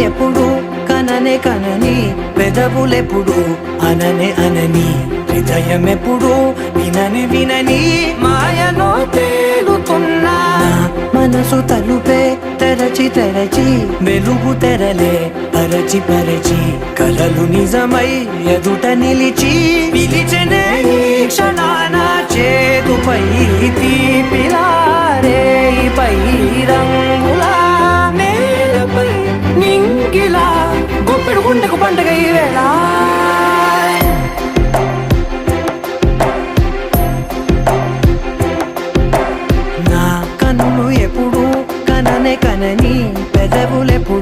ఎప్పుడు కననే కనని పెదవులెప్పుడు అననే అనని హృదయం ఎప్పుడు వినని వినని మాయలో తేలుతున్నా మనసు తలుపే తెరచి తెరచి వెలుగు తెరలే పరచి పరచి కలలు నిజమై ఎదుట నిలిచి పిలిచెనే ఈ క్షణాన చేతుపై తీపిలారే పై రంగులా నేలపై నింగిలా గుప్పెడు గుండెకు పండుగ ఈ వేళ